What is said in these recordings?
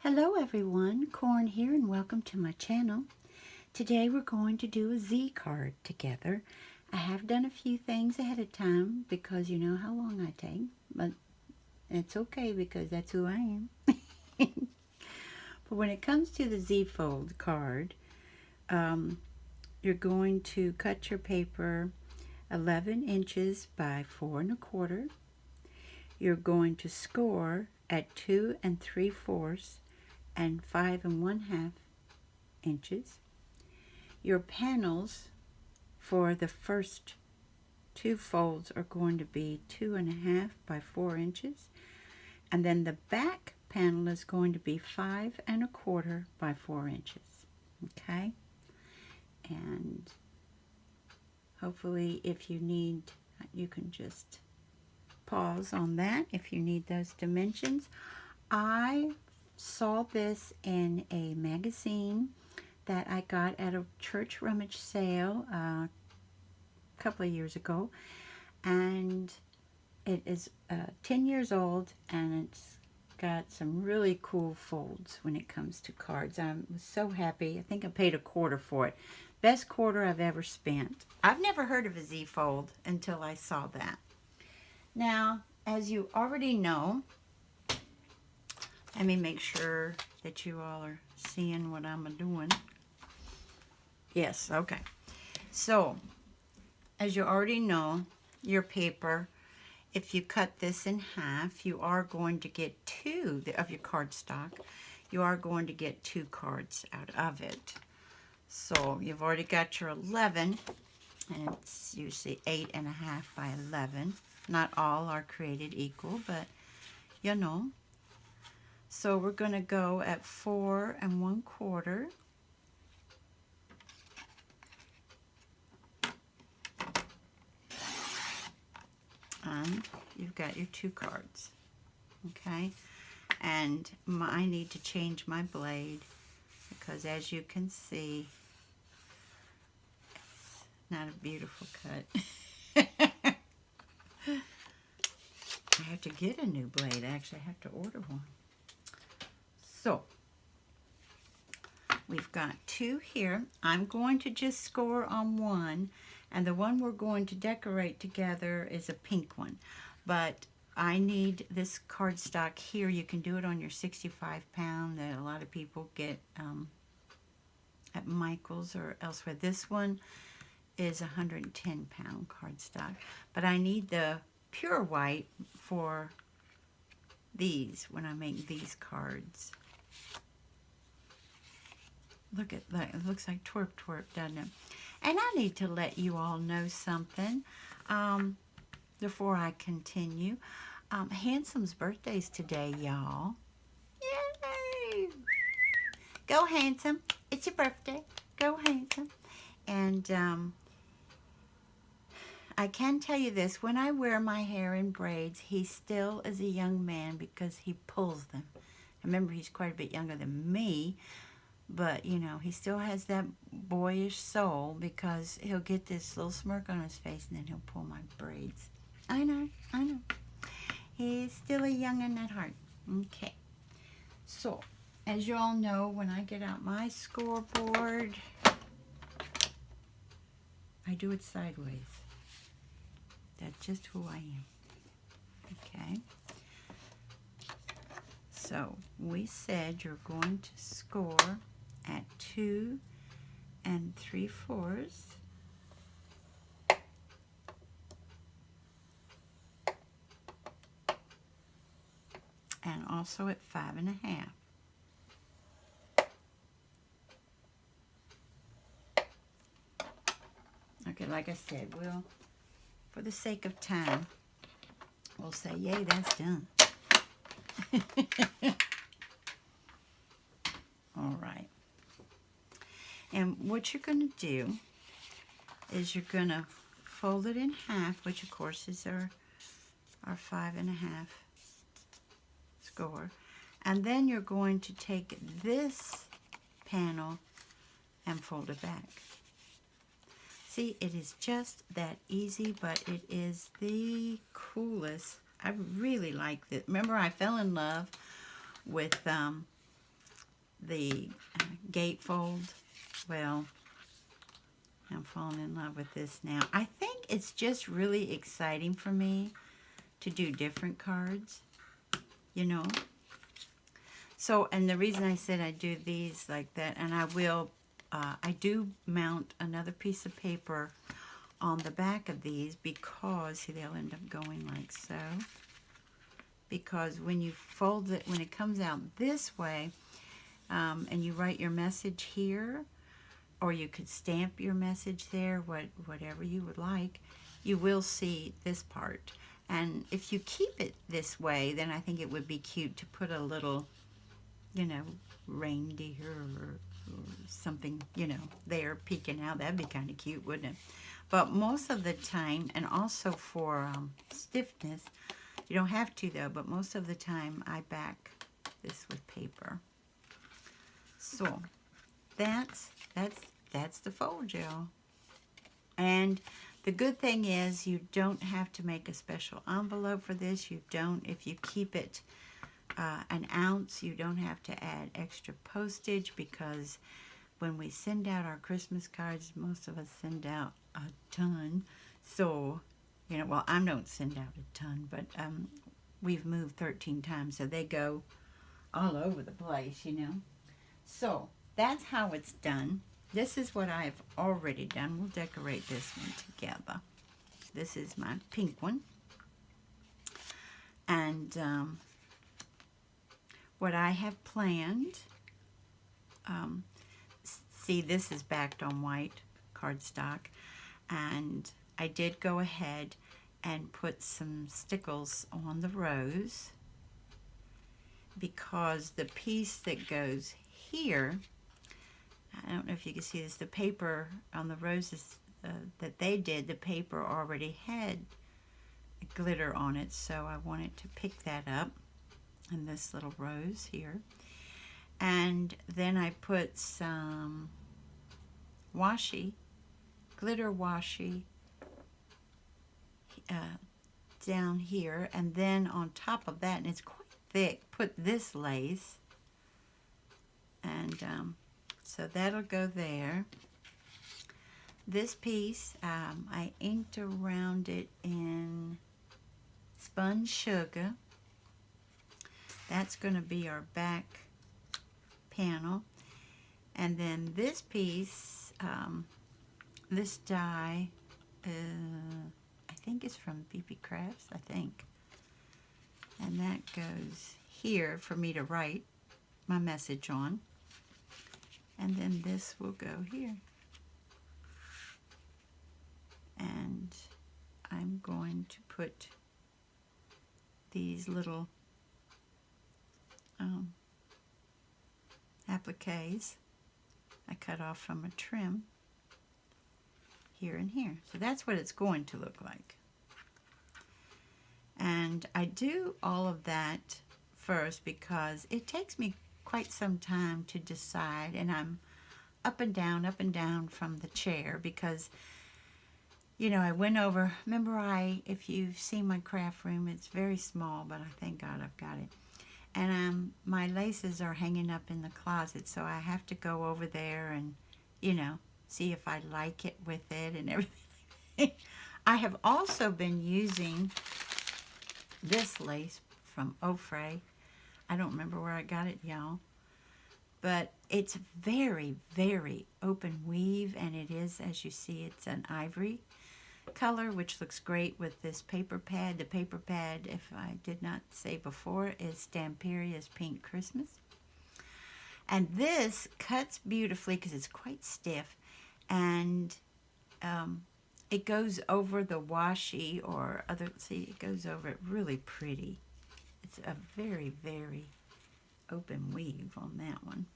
Hello everyone, Corn here and welcome to my channel. Today we're going to do a Z card together. I have done a few things ahead of time because you know how long I take, but it's okay because that's who I am. But when it comes to the Z fold card, you're going to cut your paper 11 inches by 4 1/4. You're going to score at 2 3/4 and 5 1/2 inches. Your panels for the first two folds are going to be 2 1/2 by 4 inches, and then the back panel is going to be 5 1/4 by 4 inches. Okay, and hopefully if you need, you can just pause on that if you need those dimensions. I saw this in a magazine that I got at a church rummage sale a couple of years ago, and it is 10 years old, and it's got some really cool folds when it comes to cards. I was so happy. I think I paid $1/4 for it. Best quarter I've ever spent. I've never heard of a Z fold until I saw that. Now, as you already know, let me make sure that you all are seeing what I'm doing. Yes, okay. So, as you already know, your paper, if you cut this in half, you are going to get two of your cardstock. You are going to get 2 cards out of it. So, you've already got your 11, and it's usually 8 1/2 by 11. Not all are created equal, but you know. So we're going to go at 4 1/4. And you've got your 2 cards. Okay. And I need to change my blade because, as you can see, it's not a beautiful cut. I have to get a new blade. Actually, I have to order one. So, we've got 2 here. I'm going to just score on one, and the one we're going to decorate together is a pink one. But I need this cardstock here. You can do it on your 65-pound that a lot of people get at Michael's or elsewhere. This one is 110-pound cardstock. But I need the pure white for these when I make these cards. Look at that. It looks like twerp twerp, doesn't it? And I need to let you all know something before I continue. Handsome's birthday's today, y'all. Yay! Go, Handsome. It's your birthday. Go, Handsome. And I can tell you this. When I wear my hair in braids, he still is a young man because he pulls them. Remember, he's quite a bit younger than me. But, you know, he still has that boyish soul because he'll get this little smirk on his face and then he'll pull my braids. I know. He's still a young'un at heart. Okay. So, as you all know, when I get out my scoreboard, I do it sideways. That's just who I am. Okay. So, we said you're going to score at 2 3/4. And also at 5 1/2. Okay, like I said, we'll, for the sake of time, we'll say, yay, that's done. All right. And what you're going to do is you're going to fold it in half, which of course is our 5 1/2 score. And then you're going to take this panel and fold it back. See, it is just that easy, but it is the coolest. I really like this. Remember, I fell in love with the gatefold. Well, I'm falling in love with this now. I think it's just really exciting for me to do different cards, you know. So, and the reason I said I do these like that, and I do mount another piece of paper on the back of these because, see, they'll end up going like so. Because when you fold it, when it comes out this way, and you write your message here, or you could stamp your message there, whatever you would like, you will see this part. And if you keep it this way, then I think it would be cute to put a little, you know, reindeer or something, you know, there peeking out. That'd be kind of cute, wouldn't it? But most of the time, and also for stiffness, you don't have to though, but most of the time I back this with paper. So that's the fold gel. And the good thing is you don't have to make a special envelope for this. You don't, if you keep it an ounce, you don't have to add extra postage, because when we send out our Christmas cards, most of us send out a ton. So, you know, well, I don't send out a ton, but we've moved 13 times, so they go all over the place, you know. So that's how it's done. This is what I've already done. We'll decorate this one together. This is my pink one. And what I have planned, see, this is backed on white cardstock, and I did go ahead and put some stickles on the rose, because the piece that goes here, I don't know if you can see this, the paper on the roses that they did, the paper already had glitter on it, so I wanted to pick that up in this little rose here. And then I put some washi, glitter washi, down here, and then on top of that, and it's quite thick, put this lace, and so that'll go there. This piece, I inked around it in spun sugar. That's going to be our back panel. And then this piece, this die, I think it's from BB Crafts, I think. And that goes here for me to write my message on. And then this will go here. And I'm going to put these little appliques I cut off from a trim here and here. So that's what it's going to look like. And I do all of that first because it takes me quite some time to decide, and I'm up and down from the chair, because you know, I went over, remember if you've seen my craft room, it's very small, but I thank God I've got it. And my laces are hanging up in the closet, so I have to go over there and, you know, see if I like it with it and everything. I have also been using this lace from Ofray. I don't remember where I got it, y'all. But it's very, very open weave, and it is, as you see, it's an ivory color, which looks great with this paper pad. The paper pad, if I did not say before, is Stamperia's Pink Christmas. And this cuts beautifully because it's quite stiff, and it goes over the washi or other, see, it goes over it really pretty. It's a very, very open weave on that one.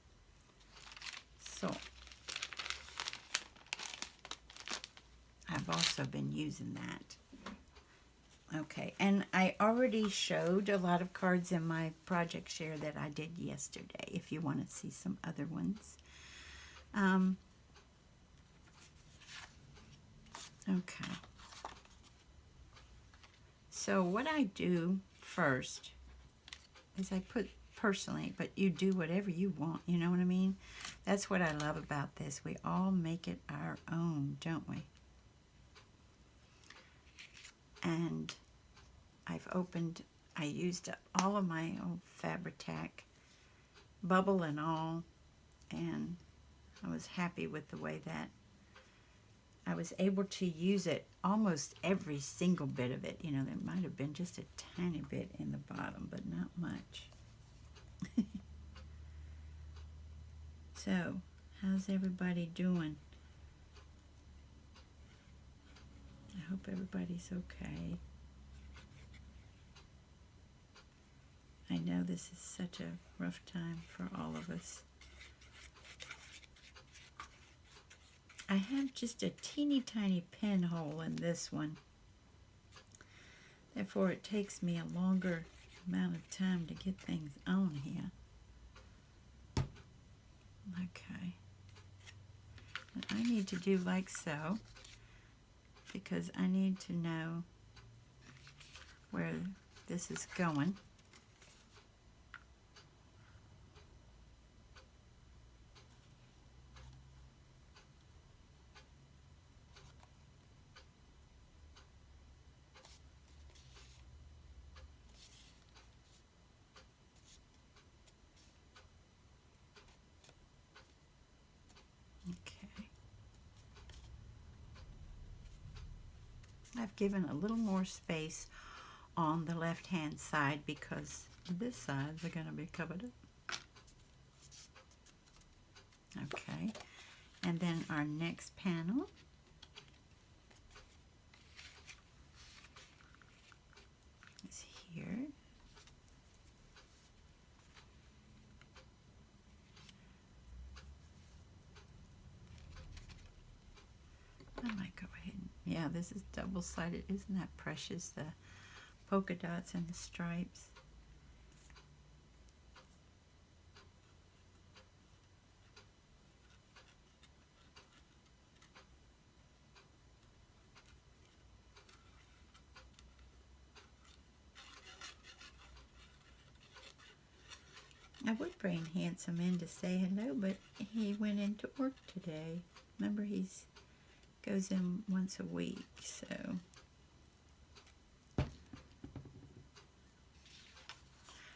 So I've also been using that. Okay, and I already showed a lot of cards in my project share that I did yesterday, if you want to see some other ones. Okay. So what I do first is I put personally, but you do whatever you want, you know what I mean? That's what I love about this. We all make it our own, don't we? And I used all of my old Fabri-Tac, bubble and all, and I was happy with the way that I was able to use it, almost every single bit of it. You know, there might have been just a tiny bit in the bottom, but not much. So, how's everybody doing? I hope everybody's okay. I know this is such a rough time for all of us. I have just a teeny tiny pinhole in this one. Therefore, it takes me a longer amount of time to get things on here. Okay. And I need to do like so, because I need to know where this is going. Okay. I've given a little more space on the left hand side because this sides are going to be covered up. Okay, and then our next panel is here. I might go ahead and, yeah, this is double-sided. Isn't that precious, the polka dots and the stripes? I would bring Handsome in to say hello, but he went into work today. Remember, he's goes in once a week, so.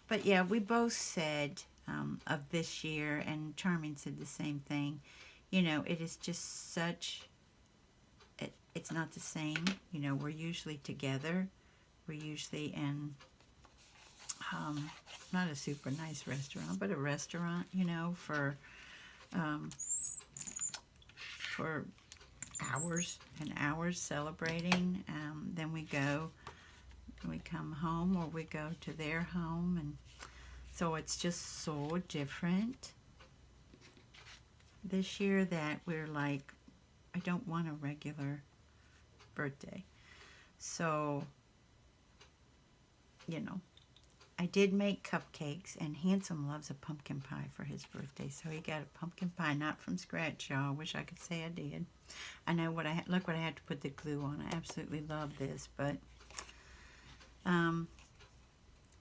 But yeah, we both said of this year, and Charming said the same thing. You know, it is just such, it's not the same. You know, we're usually together. We're usually in, not a super nice restaurant, but a restaurant, you know, for hours and hours celebrating. Then we come home, or we go to their home, and so it's just so different this year that we're like, I don't want a regular birthday. So, you know, I did make cupcakes, and Handsome loves a pumpkin pie for his birthday, so he got a pumpkin pie, not from scratch, y'all. I wish I could say I did. I know what I look what I had to put the glue on. I absolutely love this, but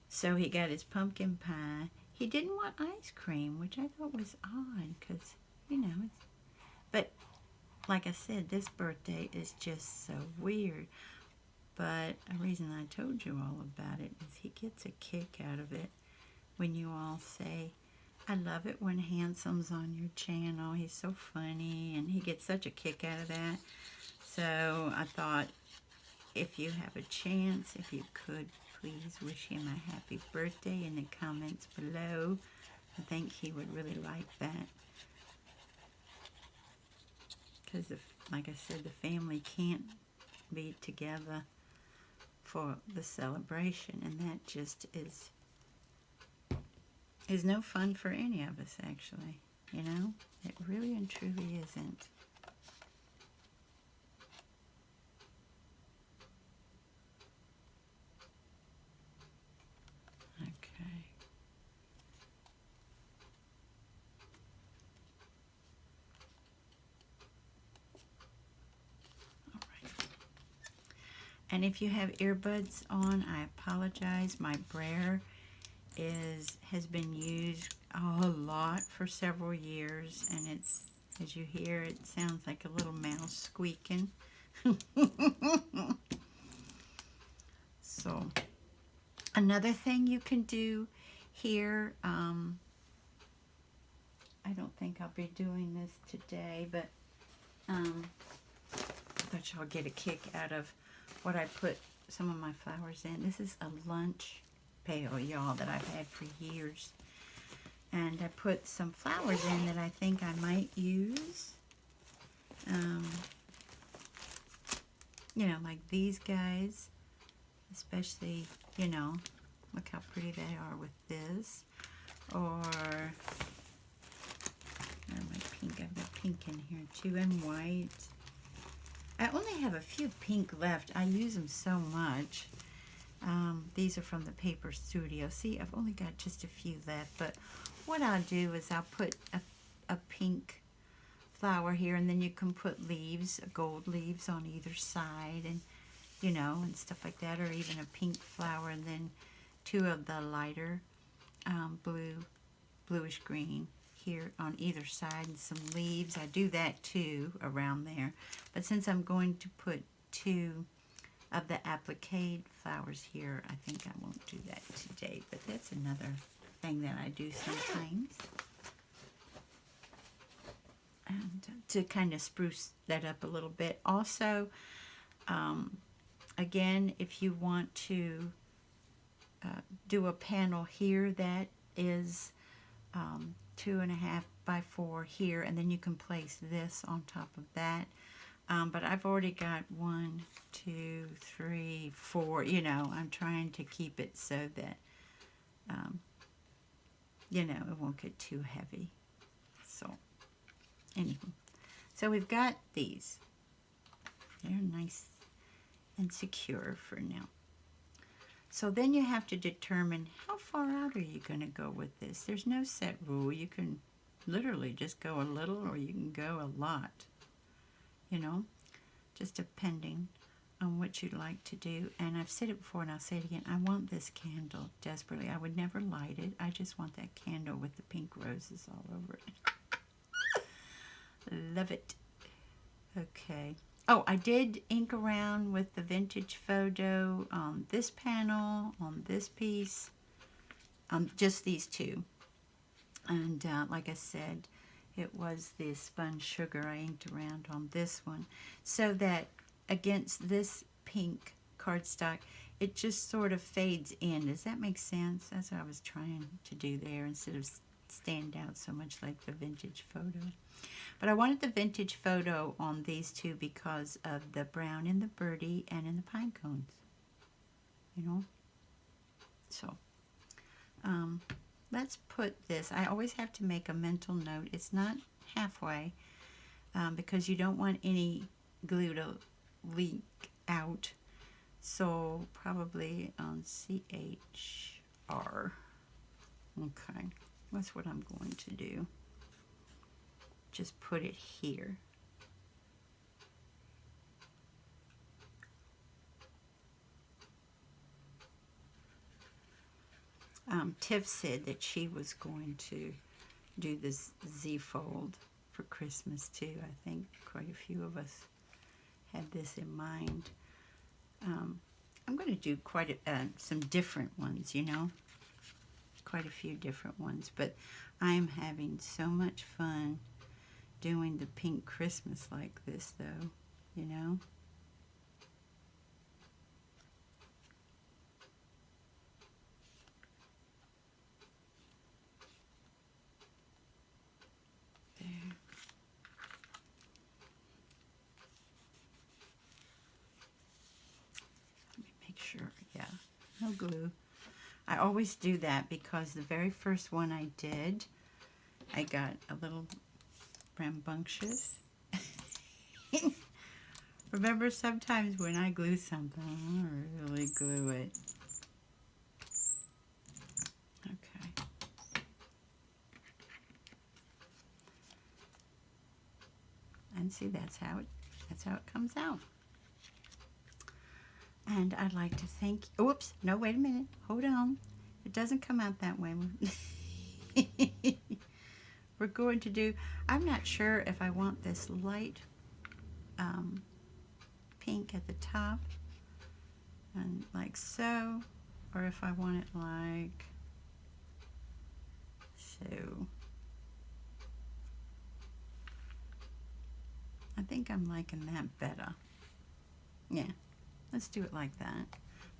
so he got his pumpkin pie. He didn't want ice cream, which I thought was odd, because, you know, but like I said, this birthday is just so weird. But a reason I told you all about it is he gets a kick out of it when you all say, I love it when Handsome's on your channel. He's so funny, and he gets such a kick out of that. So I thought, if you have a chance, if you could, please wish him a happy birthday in the comments below. I think he would really like that. Because, like I said, the family can't be together for the celebration, and that just is no fun for any of us, actually. You know, it really and truly isn't. Okay. All right. And if you have earbuds on, I apologize. My brayer has been used a lot for several years, and it's, as you hear, it sounds like a little mouse squeaking. So another thing you can do here, I don't think I'll be doing this today, but I thought y'all get a kick out of what I put some of my flowers in. This is a lunch pail, y'all, that I've had for years. And I put some flowers in that I think I might use. You know, like these guys. Especially, you know, look how pretty they are with this. Or, where my pink? I've got pink in here too, and white. I only have a few pink left. I use them so much. These are from the Paper Studio. See, I've only got just a few left, but what I'll do is I'll put a pink flower here, and then you can put leaves, gold leaves on either side, and you know, and stuff like that, or even a pink flower, and then two of the lighter bluish green here on either side, and some leaves. I do that too around there, but since I'm going to put two of the applique flowers here, I think I won't do that today, but that's another thing that I do sometimes. And to kind of spruce that up a little bit. Also, again, if you want to do a panel here that is 2.5 by 4 here, and then you can place this on top of that. But I've already got 1, 2, 3, 4. You know, I'm trying to keep it so that, you know, it won't get too heavy. So, anyway. So we've got these. They're nice and secure for now. So then you have to determine how far out are you going to go with this. There's no set rule. You can literally just go a little, or you can go a lot, you know, just depending on what you'd like to do. And I've said it before, and I'll say it again. I want this candle desperately. I would never light it. I just want that candle with the pink roses all over it. Love it. Okay. Oh, I did ink around with the vintage photo on this panel, on this piece, just these two. And like I said, it was the spun sugar I inked around on this one, so that against this pink cardstock, it just sort of fades in. Does that make sense? That's what I was trying to do there, instead of stand out so much like the vintage photo. But I wanted the vintage photo on these two because of the brown in the birdie and in the pine cones, you know. So let's put this. I always have to make a mental note. It's not halfway because you don't want any glue to leak out. So probably on CHR. Okay, that's what I'm going to do. Just put it here. Tiff said that she was going to do this Z-fold for Christmas too. I think quite a few of us had this in mind. I'm going to do quite some different ones, you know, quite a few different ones, but I'm having so much fun doing the pink Christmas like this, though, you know. There. Let me make sure, yeah, no glue. I always do that because the very first one I did, I got a little rambunctious. Remember, sometimes when I glue something, I really glue it. Okay. And see, that's how it comes out. And I'd like to thank, oops, no, wait a minute, hold on. It doesn't come out that way. We're going to do, I'm not sure if I want this light pink at the top and like so, or if I want it like so. I think I'm liking that better. Yeah, let's do it like that.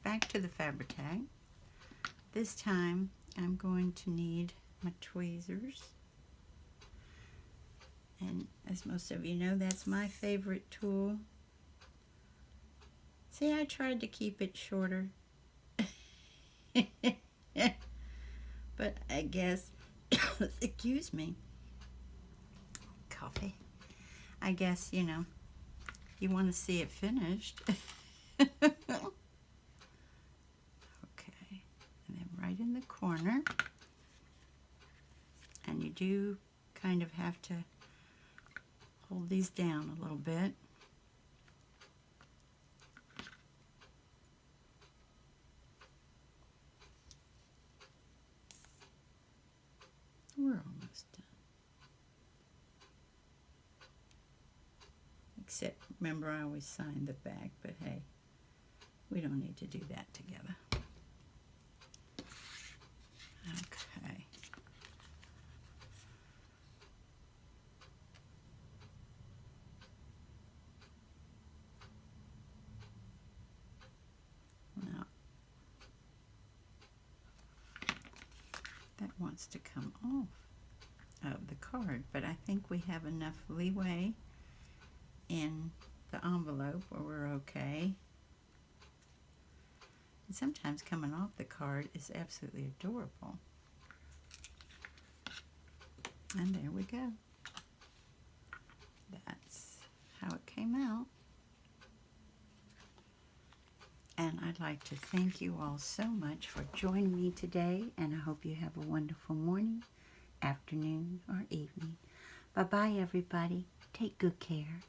Back to the Fabri-Tac. This time I'm going to need my tweezers. And as most of you know, that's my favorite tool. See, I tried to keep it shorter. But I guess, excuse me, coffee. I guess, you know, you want to see it finished. Okay, and then right in the corner. And you do kind of have to hold these down a little bit. We're almost done. Except, remember, I always sign the back, but hey, we don't need to do that together. Okay. Now, that wants to come off of the card, but I think we have enough leeway in the envelope where we're okay. And sometimes coming off the card is absolutely adorable. And there we go. That's how it came out. And I'd like to thank you all so much for joining me today, and I hope you have a wonderful morning, afternoon, or evening. Bye-bye, everybody. Take good care.